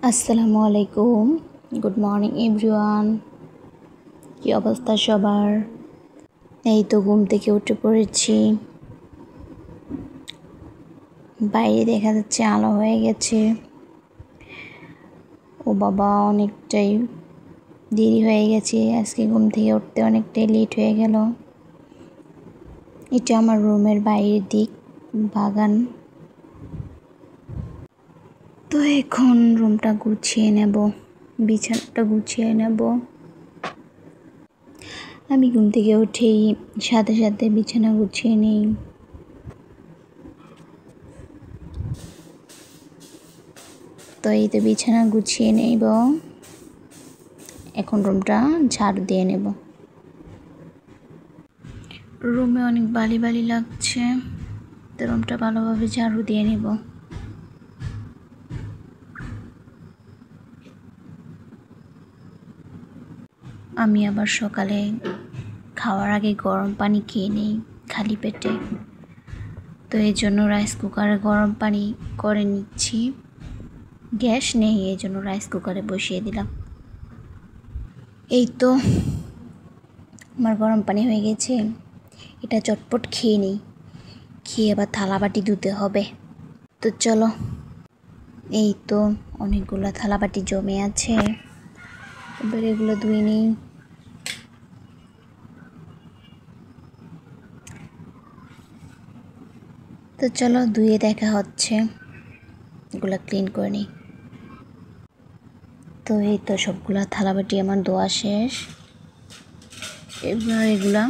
আসসালামু আলাইকুম। Good morning everyone. কী অবস্থা সবার? এই তো ঘুম থেকে উঠে পড়েছি। বাইরে দেখা যাচ্ছে আলো হয়ে গেছে। ও বাবা, অনেকটাই দেরি হয়ে গেছে। আজকে ঘুম থেকে উঠতে অনেকটাই লেট হয়ে গেল। এটা আমার রুমের বাইরের দিক, বাগান। তো এখন রুমটা গুছিয়ে নেব, বিছানাটা গুছিয়ে নেব। আমি ঘুম থেকে উঠেই সাথে সাথে বিছানা গুছিয়ে নিই। তো এই তো বিছানা গুছিয়ে নেব। এখন রুমটা ঝাড়ু দিয়ে নেব। রুমে অনেক বালি বালি লাগছে, তো রুমটা ভালোভাবে ঝাড়ু দিয়ে নেব। আমি আবার সকালে খাওয়ার আগে গরম পানি খেয়ে নিই খালি পেটে। তো এই জন্য রাইস কুকারে গরম পানি করে নিচ্ছি। গ্যাস নেই, এই জন্য রাইস কুকারে বসিয়ে দিলাম। এই তো আমার গরম পানি হয়ে গেছে, এটা চটপট খেয়ে নিই। খেয়ে আবার থালা বাটি ধুতে হবে। তো চলো, এই তো অনেকগুলো থালা বাটি জমে আছে, এবার এগুলো ধুয়ে নিই। তো চলো ধুয়ে দেখা হচ্ছে, এগুলো ক্লিন করে নিই। তো এই তো সবগুলা থালাবাটি আমার ধোয়া শেষ। এবার এগুলা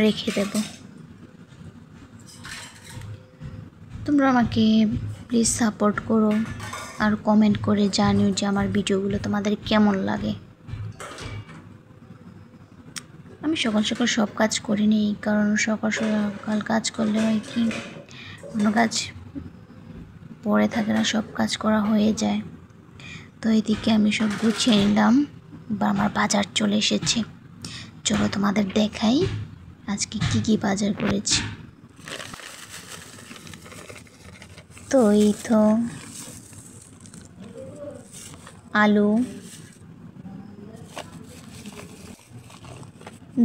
রেখে দেব। তোমরা আমাকে প্লিজ সাপোর্ট করো আর কমেন্ট করে জানিও যে আমার ভিডিওগুলো তোমাদের কেমন লাগে। আমি সকাল সকাল সব কাজ করে নিই, কারণ সকাল সকাল কাজ করলে হয় কি কোনো কাজ পড়ে থাকে না, সব কাজ করা হয়ে যায়। তো এদিকে আমি সব গুছিয়ে নিলাম। বা আমার বাজার চলে এসেছে, চলো তোমাদের দেখাই আজকে কি কি বাজার করেছি। তো এই তো আলু,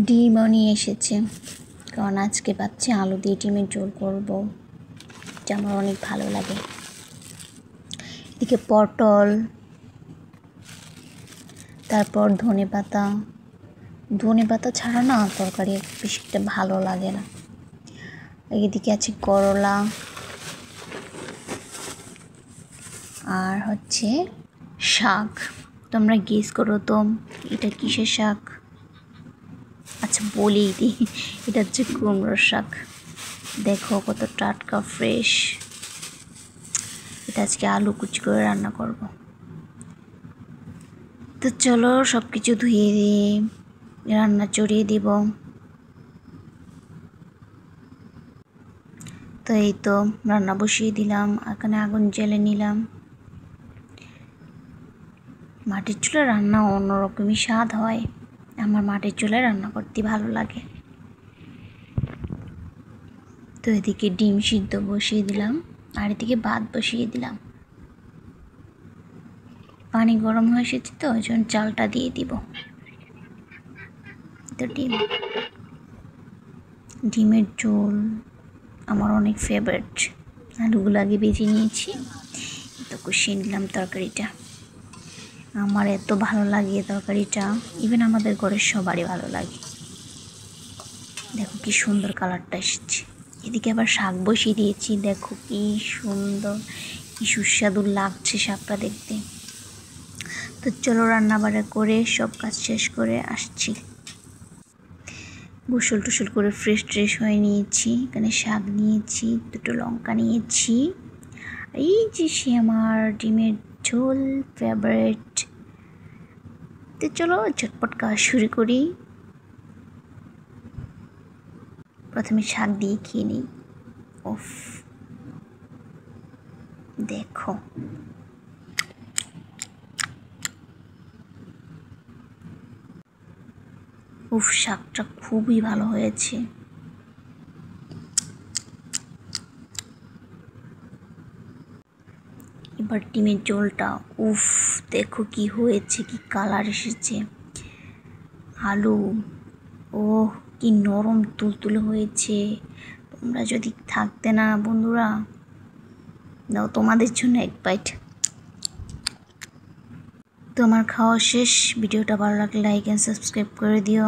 ডিমও নিয়ে এসেছে, কারণ আজকে ভাবছি আলু দিয়ে ডিমের ঝোল করবো, যা আমার অনেক ভালো লাগে। এদিকে পটল, তারপর ধনে পাতা ছাড়া না তরকারি বেশি একটা ভালো লাগে না। এদিকে আছে করলা, আর হচ্ছে শাক। তোমরা গেস করো তো এটা কিসের শাক? আচ্ছা বলেই দিই, এটা হচ্ছে কুমড়োর শাক। দেখো কত টাটকা ফ্রেশ। এটা আজকে আলু কুচি করে রান্না করব। তো চলো সব কিছু ধুয়ে দিয়ে রান্না চড়িয়ে দিব। তো এই তো রান্না বসিয়ে দিলাম, এখানে আগুন জ্বেলে নিলাম। মাটির চুলায় রান্না অন্যরকমই স্বাদ হয়, আমার মাটির চুলায় রান্না করতে ভালো লাগে। তো এদিকে ডিম সিদ্ধ বসিয়ে দিলাম, আর এদিকে ভাত বসিয়ে দিলাম। পানি গরম হয়ে এসেছে, তো ওই জন্য চালটা দিয়ে দিব। তো ডিমের ঝোল আমার অনেক ফেভারিট। আলুগুলো আগে ভেজে নিয়েছি, তো কষিয়ে নিলাম তরকারিটা। আমার এত ভালো লাগে তরকারিটা, ইভেন আমাদের ঘরের সবারই ভালো লাগে। দেখো কি সুন্দর কালারটা এসেছে। এদিকে আবার শাক বসিয়ে দিয়েছি, দেখো কি সুন্দর, কি সুস্বাদু লাগছে শাকটা দেখতে। তো চলো রান্নাবাড়া করে সব কাজ শেষ করে আসছি। গোসল টোসল করে ফ্রেশ ট্রেশ হয়ে নিয়েছি, এখানে শাক নিয়েছি, দুটো লঙ্কা নিয়েছি, এই যে সে আমার ডিমের ঝোল ফেভারিট। তো চলো ঝটপট কাজ শুরু করি। প্রথমে শাক দিয়ে খেয়ে নিই। উফ, দেখো শাকটা খুবই ভালো হয়েছে। এবার আবার ডিমের ঝোলটা উফ, দেখো কি হয়েছে, কি কালার এসেছে। আলু ও কি নরম তুলতুলে হয়েছে। তোমরা যদি থাকতে না বন্ধুরা, দাও তোমাদের জন্য এক বাইট। তো আমার খাওয়া শেষ। ভিডিওটা ভালো লাগলে লাইক অ্যান্ড সাবস্ক্রাইব করে দিও।